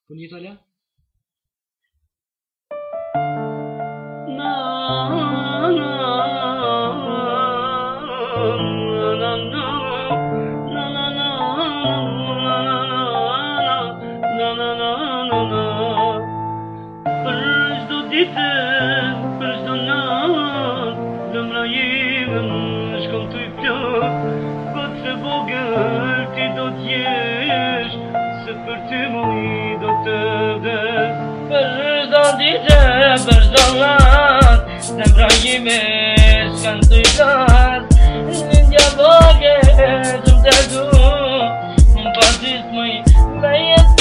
Pun Italia? Zemmra shkon t'u i plot, po të vogël ti do t'jesh, se për ty mu i do të vdes. Për çdo ditë, për çdo nat, zemmra ime shkon t'u i plot, Lindja vogël, shumë të du, më pasis më i me jetë.